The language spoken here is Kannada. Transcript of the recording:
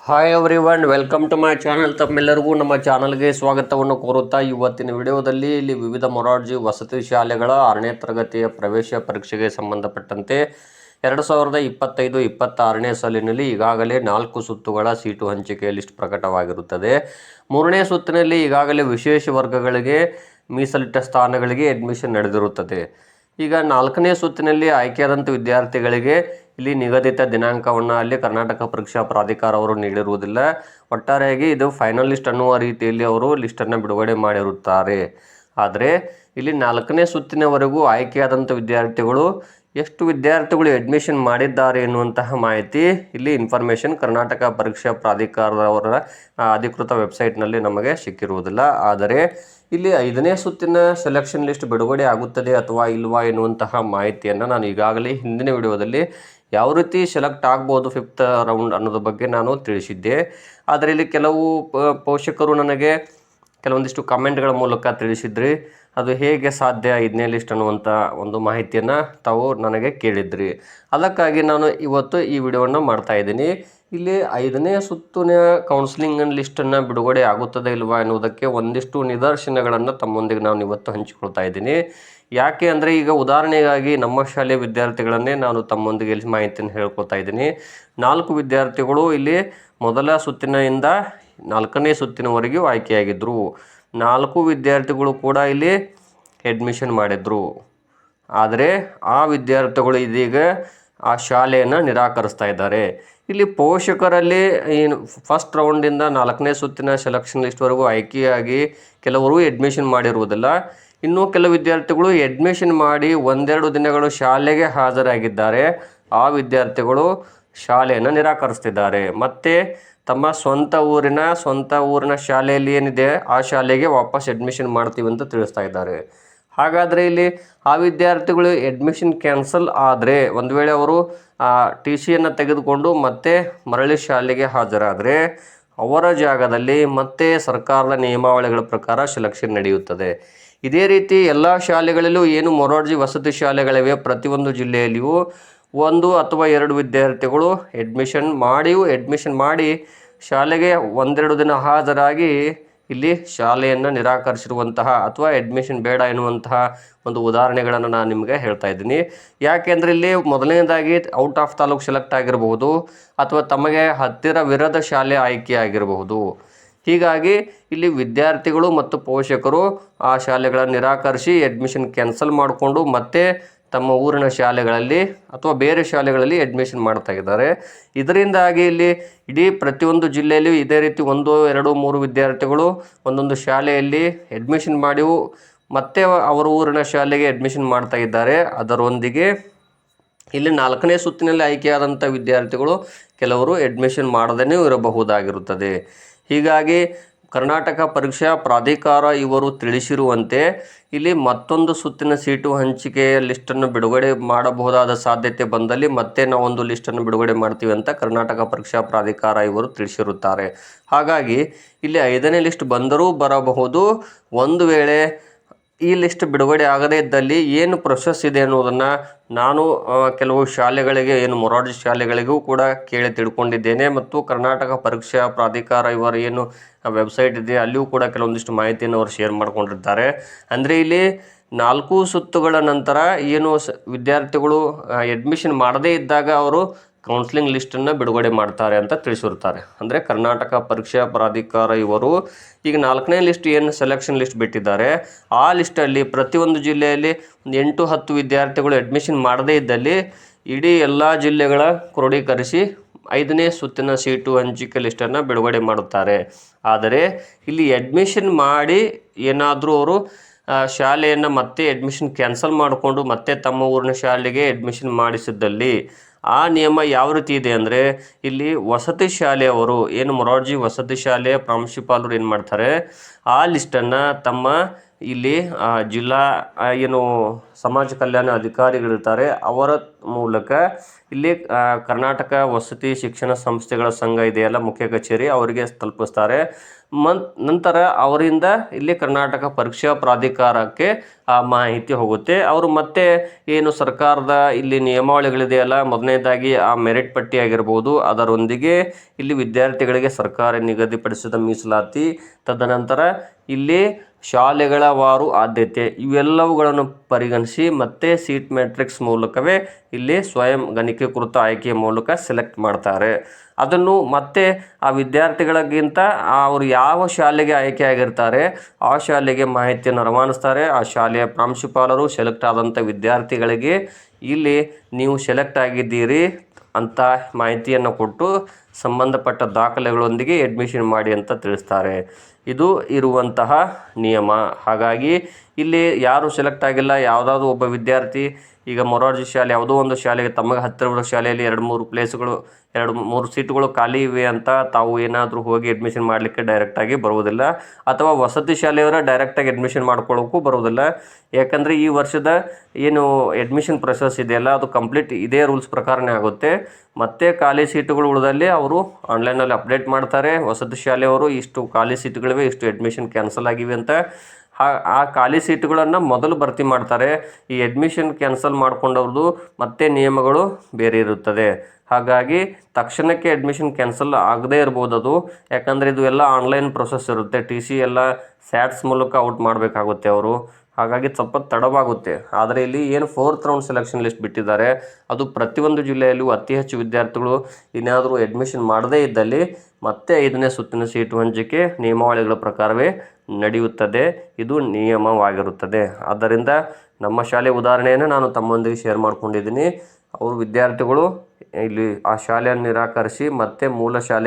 Hi everyone, welcome to my channel. ತಮ್ಮೆಲ್ಲರಿಗೂ ನಮ್ಮ ಚಾನಲ್ಗೆ ಸ್ವಾಗತವನ್ನು ಕೋರುತ್ತಾ ಇವತ್ತಿನ ವಿಡಿಯೋದಲ್ಲಿ ಇಲ್ಲಿ ವಿವಿಧ ಮೊರಾರ್ಜಿ ವಸತಿ ಶಾಲೆಗಳ 6ನೇ ತರಗತಿಯ ಪ್ರವೇಶ ಪರೀಕ್ಷೆಗೆ ಸಂಬಂಧಪಟ್ಟಂತೆ 2025-26ನೇ ಸಾಲಿನಲ್ಲಿ ಈಗಾಗಲೇ 4 ಸುತ್ತುಗಳ ಸೀಟು ಹಂಚಿಕೆ ಲಿಸ್ಟ್ ಪ್ರಕಟವಾಗಿರುತ್ತದೆ. 3ನೇ ಸುತ್ತಿನಲ್ಲಿ ಈಗಾಗಲೇ ವಿಶೇಷ ವರ್ಗಗಳಿಗೆ ಮೀಸಲಿಟ್ಟ ಸ್ಥಾನಗಳಿಗೆ ಅಡ್ಮಿಷನ್ ನಡೆದಿರುತ್ತದೆ. ಈಗ 4ನೇ ಸುತ್ತಿನಲ್ಲಿ ಆಯ್ಕೆಯಾದಂಥ ವಿದ್ಯಾರ್ಥಿಗಳಿಗೆ ಇಲ್ಲಿ ನಿಗದಿತ ದಿನಾಂಕವನ್ನು ಅಲ್ಲಿ ಕರ್ನಾಟಕ ಪರೀಕ್ಷಾ ಪ್ರಾಧಿಕಾರ ಅವರು ನೀಡಿರುವುದಿಲ್ಲ. ಒಟ್ಟಾರೆಯಾಗಿ ಇದು ಫೈನಲ್ ಲಿಸ್ಟ್ ಅನ್ನುವ ರೀತಿಯಲ್ಲಿ ಅವರು ಲಿಸ್ಟನ್ನು ಬಿಡುಗಡೆ ಮಾಡಿರುತ್ತಾರೆ. ಆದರೆ ಇಲ್ಲಿ 4ನೇ ಸುತ್ತಿನವರೆಗೂ ಆಯ್ಕೆಯಾದಂಥ ವಿದ್ಯಾರ್ಥಿಗಳು ಎಷ್ಟು ವಿದ್ಯಾರ್ಥಿಗಳು ಅಡ್ಮಿಷನ್ ಮಾಡಿದ್ದಾರೆ ಎನ್ನುವಂತಹ ಮಾಹಿತಿ ಇಲ್ಲಿ ಇನ್ಫಾರ್ಮೇಷನ್ ಕರ್ನಾಟಕ ಪರೀಕ್ಷಾ ಪ್ರಾಧಿಕಾರದವರ ಅಧಿಕೃತ ವೆಬ್ಸೈಟ್ನಲ್ಲಿ ನಮಗೆ ಸಿಕ್ಕಿರುವುದಿಲ್ಲ. ಆದರೆ ಇಲ್ಲಿ 5ನೇ ಸುತ್ತಿನ ಸೆಲೆಕ್ಷನ್ ಲಿಸ್ಟ್ ಬಿಡುಗಡೆ ಆಗುತ್ತದೆ ಅಥವಾ ಇಲ್ವಾ ಎನ್ನುವಂತಹ ಮಾಹಿತಿಯನ್ನು ನಾನು ಈಗಾಗಲೇ ಹಿಂದಿನ ವಿಡಿಯೋದಲ್ಲಿ ಯಾವ ರೀತಿ ಸೆಲೆಕ್ಟ್ ಆಗ್ಬೋದು 5th ರೌಂಡ್ ಅನ್ನೋದ್ರ ಬಗ್ಗೆ ನಾನು ತಿಳಿಸಿದ್ದೆ. ಆದರೆ ಇಲ್ಲಿ ಕೆಲವು ಪೋಷಕರು ನನಗೆ ಕೆಲವೊಂದಿಷ್ಟು ಕಮೆಂಟ್ಗಳ ಮೂಲಕ ತಿಳಿಸಿದ್ರಿ, ಅದು ಹೇಗೆ ಸಾಧ್ಯ 5ನೇ ಲಿಸ್ಟ್ ಅನ್ನುವಂಥ ಒಂದು ಮಾಹಿತಿಯನ್ನು ತಾವು ನನಗೆ ಕೇಳಿದ್ರಿ. ಅದಕ್ಕಾಗಿ ನಾನು ಇವತ್ತು ಈ ವಿಡಿಯೋವನ್ನು ಮಾಡ್ತಾ ಇದ್ದೀನಿ. ಇಲ್ಲಿ 5ನೇ ಸುತ್ತಿನ ಕೌನ್ಸಿಲಿಂಗ್ ಲಿಸ್ಟನ್ನು ಬಿಡುಗಡೆ ಆಗುತ್ತದೆ ಇಲ್ವಾ ಎನ್ನುವುದಕ್ಕೆ ಒಂದಿಷ್ಟು ನಿದರ್ಶನಗಳನ್ನು ತಮ್ಮೊಂದಿಗೆ ನಾನು ಇವತ್ತು ಹಂಚಿಕೊಳ್ತಾ ಇದ್ದೀನಿ. ಯಾಕೆ ಅಂದರೆ ಈಗ ಉದಾಹರಣೆಗಾಗಿ ನಮ್ಮ ಶಾಲೆಯ ವಿದ್ಯಾರ್ಥಿಗಳನ್ನೇ ನಾನು ತಮ್ಮೊಂದಿಗೆ ಇಲ್ಲಿ ಮಾಹಿತಿಯನ್ನು ಹೇಳ್ಕೊಳ್ತಾ ಇದ್ದೀನಿ. 4 ವಿದ್ಯಾರ್ಥಿಗಳು ಇಲ್ಲಿ ಮೊದಲ ಸುತ್ತಿನಿಂದ 4ನೇ ಸುತ್ತಿನವರೆಗೂ ಆಯ್ಕೆಯಾಗಿದ್ದರು. 4 ವಿದ್ಯಾರ್ಥಿಗಳು ಕೂಡ ಇಲ್ಲಿ ಅಡ್ಮಿಷನ್ ಮಾಡಿದರು. ಆದರೆ ಆ ವಿದ್ಯಾರ್ಥಿಗಳು ಇದೀಗ ಆ ಶಾಲೆಯನ್ನು ನಿರಾಕರಿಸ್ತಾ ಇದ್ದಾರೆ. ಇಲ್ಲಿ ಪೋಷಕರಲ್ಲಿ ಫಸ್ಟ್ ರೌಂಡಿಂದ 4ನೇ ಸುತ್ತಿನ ಸೆಲೆಕ್ಷನ್ ಲಿಸ್ಟ್ವರೆಗೂ ಆಯ್ಕೆಯಾಗಿ ಕೆಲವರು ಅಡ್ಮಿಷನ್ ಮಾಡಿರುವುದಿಲ್ಲ. ಇನ್ನೂ ಕೆಲವು ವಿದ್ಯಾರ್ಥಿಗಳು ಅಡ್ಮಿಷನ್ ಮಾಡಿ 1-2 ದಿನಗಳು ಶಾಲೆಗೆ ಹಾಜರಾಗಿದ್ದಾರೆ. ಆ ವಿದ್ಯಾರ್ಥಿಗಳು ಶಾಲೆಯನ್ನು ನಿರಾಕರಿಸ್ತಿದ್ದಾರೆ. ಮತ್ತು ತಮ್ಮ ಸ್ವಂತ ಊರಿನ ಶಾಲೆಯಲ್ಲಿ ಏನಿದೆ ಆ ಶಾಲೆಗೆ ವಾಪಸ್ ಅಡ್ಮಿಷನ್ ಮಾಡ್ತೀವಿ ಅಂತ ತಿಳಿಸ್ತಾ ಇದ್ದಾರೆ. ಹಾಗಾದರೆ ಇಲ್ಲಿ ಆ ವಿದ್ಯಾರ್ಥಿಗಳು ಅಡ್ಮಿಷನ್ ಕ್ಯಾನ್ಸಲ್ ಆದರೆ ಒಂದು ವೇಳೆ ಅವರು TCಯನ್ನು ತೆಗೆದುಕೊಂಡು ಮತ್ತೆ ಮರಳಿ ಶಾಲೆಗೆ ಹಾಜರಾದರೆ ಅವರ ಜಾಗದಲ್ಲಿ ಮತ್ತೆ ಸರ್ಕಾರದ ನಿಯಮಾವಳಿಗಳ ಪ್ರಕಾರ ಸೆಲೆಕ್ಷನ್ ನಡೆಯುತ್ತದೆ. ಇದೇ ರೀತಿ ಎಲ್ಲ ಶಾಲೆಗಳಲ್ಲೂ ಏನು ಮೊರಾರ್ಜಿ ವಸತಿ ಶಾಲೆಗಳಿವೆ ಪ್ರತಿಯೊಂದು ಜಿಲ್ಲೆಯಲ್ಲಿಯೂ 1 ಅಥವಾ 2 ವಿದ್ಯಾರ್ಥಿಗಳು ಅಡ್ಮಿಷನ್ ಮಾಡಿ ಶಾಲೆಗೆ 1-2 ದಿನ ಹಾಜರಾಗಿ ಇಲ್ಲಿ ಶಾಲೆಯನ್ನು ನಿರಾಕರಿಸಿರುವಂತಹ ಅಥವಾ ಅಡ್ಮಿಷನ್ ಬೇಡ ಎನ್ನುವಂತಹ ಒಂದು ಉದಾಹರಣೆಗಳನ್ನು ನಾನು ನಿಮಗೆ ಹೇಳ್ತಾ ಇದ್ದೀನಿ. ಯಾಕೆಂದರೆ ಇಲ್ಲಿ ಮೊದಲನೇದಾಗಿ ಔಟ್ ಆಫ್ ತಾಲೂಕು ಸೆಲೆಕ್ಟ್ ಆಗಿರಬಹುದು ಅಥವಾ ತಮಗೆ ಹತ್ತಿರವಿರದ ಶಾಲೆ ಆಯ್ಕೆ ಆಗಿರಬಹುದು. ಹೀಗಾಗಿ ಇಲ್ಲಿ ವಿದ್ಯಾರ್ಥಿಗಳು ಮತ್ತು ಪೋಷಕರು ಆ ಶಾಲೆಗಳನ್ನು ನಿರಾಕರಿಸಿ ಅಡ್ಮಿಷನ್ ಕ್ಯಾನ್ಸಲ್ ಮಾಡಿಕೊಂಡು ಮತ್ತೆ ತಮ್ಮ ಊರಿನ ಶಾಲೆಗಳಲ್ಲಿ ಅಥವಾ ಬೇರೆ ಶಾಲೆಗಳಲ್ಲಿ ಅಡ್ಮಿಷನ್ ಮಾಡ್ತಾ ಇದ್ದಾರೆ. ಇದರಿಂದಾಗಿ ಇಲ್ಲಿ ಇಡೀ ಪ್ರತಿಯೊಂದು ಜಿಲ್ಲೆಯಲ್ಲಿಯೂ ಇದೇ ರೀತಿ 1, 2, 3 ವಿದ್ಯಾರ್ಥಿಗಳು ಒಂದೊಂದು ಶಾಲೆಯಲ್ಲಿ ಅಡ್ಮಿಷನ್ ಮಾಡಿ ಮತ್ತೆ ಅವರ ಊರಿನ ಶಾಲೆಗೆ ಅಡ್ಮಿಷನ್ ಮಾಡ್ತಾ ಇದ್ದಾರೆ. ಅದರೊಂದಿಗೆ ಇಲ್ಲಿ 4ನೇ ಸುತ್ತಿನಲ್ಲಿ ಆಯ್ಕೆಯಾದಂಥ ವಿದ್ಯಾರ್ಥಿಗಳು ಕೆಲವರು ಅಡ್ಮಿಷನ್ ಮಾಡದೇ ಇರಬಹುದಾಗಿರುತ್ತದೆ. ಹೀಗಾಗಿ ಕರ್ನಾಟಕ ಪರೀಕ್ಷಾ ಪ್ರಾಧಿಕಾರ ಇವರು ತಿಳಿಸಿರುವಂತೆ ಇಲ್ಲಿ ಮತ್ತೊಂದು ಸುತ್ತಿನ ಸೀಟು ಹಂಚಿಕೆಯ ಲಿಸ್ಟನ್ನು ಬಿಡುಗಡೆ ಮಾಡಬಹುದಾದ ಸಾಧ್ಯತೆ ಬಂದಲ್ಲಿ ಮತ್ತೆ ನಾವೊಂದು ಲಿಸ್ಟನ್ನು ಬಿಡುಗಡೆ ಮಾಡ್ತೀವಿ ಅಂತ ಕರ್ನಾಟಕ ಪರೀಕ್ಷಾ ಪ್ರಾಧಿಕಾರ ಇವರು ತಿಳಿಸಿರುತ್ತಾರೆ. ಹಾಗಾಗಿ ಇಲ್ಲಿ 5ನೇ ಲಿಸ್ಟ್ ಬಂದರೂ ಬರಬಹುದು. ಒಂದು ವೇಳೆ ಈ ಲಿಸ್ಟ್ ಬಿಡುಗಡೆ ಆಗದೇ ಇದ್ದಲ್ಲಿ ಏನು ಪ್ರೊಸೆಸ್ ಇದೆ ಅನ್ನೋದನ್ನು ನಾನು ಕೆಲವು ಶಾಲೆಗಳಿಗೆ ಮೊರಾರ್ಜಿ ಶಾಲೆಗಳಿಗೂ ಕೂಡ ಕೇಳಿ ತಿಳ್ಕೊಂಡಿದ್ದೇನೆ. ಮತ್ತು ಕರ್ನಾಟಕ ಪರೀಕ್ಷಾ ಪ್ರಾಧಿಕಾರ ಇವರ ವೆಬ್ಸೈಟ್ ಇದೆ ಅಲ್ಲಿಯೂ ಕೂಡ ಕೆಲವೊಂದಿಷ್ಟು ಮಾಹಿತಿಯನ್ನು ಅವರು ಶೇರ್ ಮಾಡ್ಕೊಂಡಿರ್ತಾರೆ. ಅಂದರೆ ಇಲ್ಲಿ 4 ಸುತ್ತುಗಳ ನಂತರ ವಿದ್ಯಾರ್ಥಿಗಳು ಅಡ್ಮಿಷನ್ ಮಾಡದೇ ಇದ್ದಾಗ ಅವರು ಕೌನ್ಸಿಲಿಂಗ್ ಲಿಸ್ಟನ್ನು ಬಿಡುಗಡೆ ಮಾಡ್ತಾರೆ ಅಂತ ತಿಳಿಸಿರ್ತಾರೆ. ಅಂದರೆ ಕರ್ನಾಟಕ ಪರೀಕ್ಷಾ ಪ್ರಾಧಿಕಾರ ಇವರು ಈಗ 4ನೇ ಲಿಸ್ಟ್ ಸೆಲೆಕ್ಷನ್ ಲಿಸ್ಟ್ ಬಿಟ್ಟಿದ್ದಾರೆ. ಆ ಲಿಸ್ಟಲ್ಲಿ ಪ್ರತಿಯೊಂದು ಜಿಲ್ಲೆಯಲ್ಲಿ 8-10 ವಿದ್ಯಾರ್ಥಿಗಳು ಅಡ್ಮಿಷನ್ ಮಾಡದೇ ಇದ್ದಲ್ಲಿ ಇಡೀ ಎಲ್ಲ ಜಿಲ್ಲೆಗಳ ಕ್ರೋಢೀಕರಿಸಿ 5ನೇ ಸುತ್ತಿನ ಸೀಟು ಹಂಚಿಕೆ ಲಿಸ್ಟನ್ನು ಬಿಡುಗಡೆ ಮಾಡುತ್ತಾರೆ. ಆದರೆ ಇಲ್ಲಿ ಅಡ್ಮಿಷನ್ ಮಾಡಿ ಏನಾದರೂ ಅವರು ಶಾಲೆಯನ್ನು ಮತ್ತೆ ಅಡ್ಮಿಷನ್ ಕ್ಯಾನ್ಸಲ್ ಮಾಡಿಕೊಂಡು ಮತ್ತೆ ತಮ್ಮ ಊರಿನ ಶಾಲೆಗೆ ಅಡ್ಮಿಷನ್ ಮಾಡಿಸಿದ್ದಲ್ಲಿ ಆ ನಿಯಮ ಯಾವ ರೀತಿ ಇದೆ ಅಂದರೆ ಇಲ್ಲಿ ವಸತಿ ಶಾಲೆಯವರು ಮೊರಾರ್ಜಿ ವಸತಿ ಶಾಲೆಯ ಪ್ರಾಂಶುಪಾಲರು ಏನು ಮಾಡ್ತಾರೆ, ಆ ಲಿಸ್ಟನ್ನು ತಮ್ಮ ಇಲ್ಲಿ ಜಿಲ್ಲಾ ಏನು ಸಮಾಜ ಕಲ್ಯಾಣ ಅಧಿಕಾರಿಗಳಿರ್ತಾರೆ ಅವರ ಮೂಲಕ ಇಲ್ಲಿ ಕರ್ನಾಟಕ ವಸತಿ ಶಿಕ್ಷಣ ಸಂಸ್ಥೆಗಳ ಸಂಘ ಇದೆಯಲ್ಲ ಮುಖ್ಯ ಕಚೇರಿ ಅವರಿಗೆ ತಲುಪಿಸ್ತಾರೆ. ನಂತರ ಅವರಿಂದ ಇಲ್ಲಿ ಕರ್ನಾಟಕ ಪರೀಕ್ಷಾ ಪ್ರಾಧಿಕಾರಕ್ಕೆ ಆ ಮಾಹಿತಿ ಹೋಗುತ್ತೆ. ಅವರು ಮತ್ತೆ ಏನು ಸರ್ಕಾರದ ಇಲ್ಲಿ ನಿಯಮಾವಳಿಗಳಿದೆಯಲ್ಲ, ಮೊದಲನೇದಾಗಿ ಆ ಮೆರಿಟ್ ಪಟ್ಟಿ ಆಗಿರ್ಬೋದು, ಅದರೊಂದಿಗೆ ಇಲ್ಲಿ ವಿದ್ಯಾರ್ಥಿಗಳಿಗೆ ಸರ್ಕಾರ ನಿಗದಿಪಡಿಸಿದ ಮೀಸಲಾತಿ, ತದನಂತರ ಇಲ್ಲಿ ಶಾಲೆಗಳ ವಾರು ಆದ್ಯತೆ ಇವೆಲ್ಲವುಗಳನ್ನು ಪರಿಗಣಿಸಿ ಮತ್ತೆ ಸೀಟ್ ಮ್ಯಾಟ್ರಿಕ್ಸ್ ಮೂಲಕವೇ ಇಲ್ಲಿ ಸ್ವಯಂ ಗಣಕೀಕೃತ ಆಯ್ಕೆಯ ಮೂಲಕ ಸೆಲೆಕ್ಟ್ ಮಾಡ್ತಾರೆ. ಅದನ್ನು ಮತ್ತೆ ಆ ವಿದ್ಯಾರ್ಥಿಗಳಿಗಿಂತ ಅವರು ಯಾವ ಶಾಲೆಗೆ ಆಯ್ಕೆ ಆಗಿರ್ತಾರೆ ಆ ಶಾಲೆಗೆ ಮಾಹಿತಿಯನ್ನು ರವಾನಿಸ್ತಾರೆ. ಆ ಶಾಲೆಯ ಪ್ರಾಂಶುಪಾಲರು ಸೆಲೆಕ್ಟ್ ಆದಂಥ ವಿದ್ಯಾರ್ಥಿಗಳಿಗೆ ಇಲ್ಲಿ ನೀವು ಸೆಲೆಕ್ಟ್ ಆಗಿದ್ದೀರಿ ಅಂತ ಮಾಹಿತಿಯನ್ನು ಕೊಟ್ಟು ಸಂಬಂಧಪಟ್ಟ ದಾಖಲೆಗಳೊಂದಿಗೆ ಅಡ್ಮಿಷನ್ ಮಾಡಿ ಅಂತ ತಿಳಿಸ್ತಾರೆ. ಇದು ಇರುವಂತಹ ನಿಯಮ. ಹಾಗಾಗಿ ಇಲ್ಲಿ ಯಾರು ಸೆಲೆಕ್ಟ್ ಆಗಿಲ್ಲ, ಯಾವುದಾದ್ರು ಒಬ್ಬ ವಿದ್ಯಾರ್ಥಿ ಈಗ ಮೊರಾರ್ಜಿ ಶಾಲೆ ಯಾವುದೋ ಒಂದು ಶಾಲೆಗೆ ತಮಗೆ ಹತ್ತಿರವಿರೋ ಶಾಲೆಯಲ್ಲಿ 2-3 ಸೀಟುಗಳು ಖಾಲಿ ಇವೆ ಅಂತ ತಾವು ಏನಾದರೂ ಹೋಗಿ ಅಡ್ಮಿಷನ್ ಮಾಡಲಿಕ್ಕೆ ಡೈರೆಕ್ಟಾಗಿ ಬರುವುದಿಲ್ಲ, ಅಥವಾ ವಸತಿ ಶಾಲೆಯವರ ಡೈರೆಕ್ಟಾಗಿ ಅಡ್ಮಿಷನ್ ಮಾಡ್ಕೊಳ್ಳೋಕ್ಕೂ ಬರುವುದಿಲ್ಲ. ಯಾಕಂದರೆ ಈ ವರ್ಷದ ಏನು ಅಡ್ಮಿಷನ್ ಪ್ರೊಸೆಸ್ ಇದೆಯಲ್ಲ ಅದು ಕಂಪ್ಲೀಟ್ ಇದೇ ರೂಲ್ಸ್ ಪ್ರಕಾರನೇ ಆಗುತ್ತೆ. ಮತ್ತೆ ಖಾಲಿ ಸೀಟುಗಳು ಉಳಿದಲ್ಲಿ ಅವರು ಆನ್ಲೈನಲ್ಲಿ ಅಪ್ಡೇಟ್ ಮಾಡ್ತಾರೆ. ವಸತಿ ಶಾಲೆಯವರು ಇಷ್ಟು ಖಾಲಿ ಸೀಟುಗಳಿವೆ, ಇಷ್ಟು ಅಡ್ಮಿಷನ್ ಕ್ಯಾನ್ಸಲ್ ಆಗಿವೆ ಅಂತ ಆ ಖಾಲಿ ಸೀಟುಗಳನ್ನು ಮೊದಲು ಭರ್ತಿ ಮಾಡ್ತಾರೆ. ಈ ಅಡ್ಮಿಷನ್ ಕ್ಯಾನ್ಸಲ್ ಮಾಡ್ಕೊಂಡವ್ರದ್ದು ಮತ್ತೆ ನಿಯಮಗಳು ಬೇರೆ ಇರುತ್ತದೆ. ಹಾಗಾಗಿ ತಕ್ಷಣಕ್ಕೆ ಅಡ್ಮಿಷನ್ ಕ್ಯಾನ್ಸಲ್ ಆಗದೇ ಇರ್ಬೋದು ಅದು, ಯಾಕಂದರೆ ಇದು ಎಲ್ಲ ಆನ್ಲೈನ್ ಪ್ರೊಸೆಸ್ ಇರುತ್ತೆ. TC ಎಲ್ಲ ಸ್ಯಾಟ್ಸ್ ಮೂಲಕ ಔಟ್ ಮಾಡಬೇಕಾಗುತ್ತೆ ಅವರು. ಹಾಗಾಗಿ ಸ್ವಲ್ಪ ತಡವಾಗುತ್ತೆ. ಆದರೆ ಇಲ್ಲಿ ಏನು 4th ರೌಂಡ್ ಸೆಲೆಕ್ಷನ್ ಲಿಸ್ಟ್ ಬಿಟ್ಟಿದ್ದಾರೆ ಅದು ಪ್ರತಿಯೊಂದು ಜಿಲ್ಲೆಯಲ್ಲೂ ಅತಿ ಹೆಚ್ಚು ವಿದ್ಯಾರ್ಥಿಗಳು ಏನಾದರೂ ಅಡ್ಮಿಷನ್ ಮಾಡದೇ ಇದ್ದಲ್ಲಿ ಮತ್ತೆ 5ನೇ ಸುತ್ತಿನ ಸೀಟು ಹಂಚಿಕೆ ನಿಯಮಾವಳಿಗಳ ಪ್ರಕಾರವೇ ನಡೆಯುತ್ತದೆ. ಇದು ನಿಯಮವಾಗಿರುತ್ತದೆ. ಆದ್ದರಿಂದ ನಮ್ಮ ಶಾಲೆ ಉದಾಹರಣೆಯನ್ನು ನಾನು ತಮ್ಮೊಂದಿಗೆ ಶೇರ್ ಮಾಡ್ಕೊಂಡಿದ್ದೀನಿ. ಅವರು ವಿದ್ಯಾರ್ಥಿಗಳು ಇಲ್ಲಿ ಆ ಶಾಲೆಯನ್ನು ನಿರಾಕರಿಸಿ ಮತ್ತೆ ಮೂಲ ಶಾಲೆ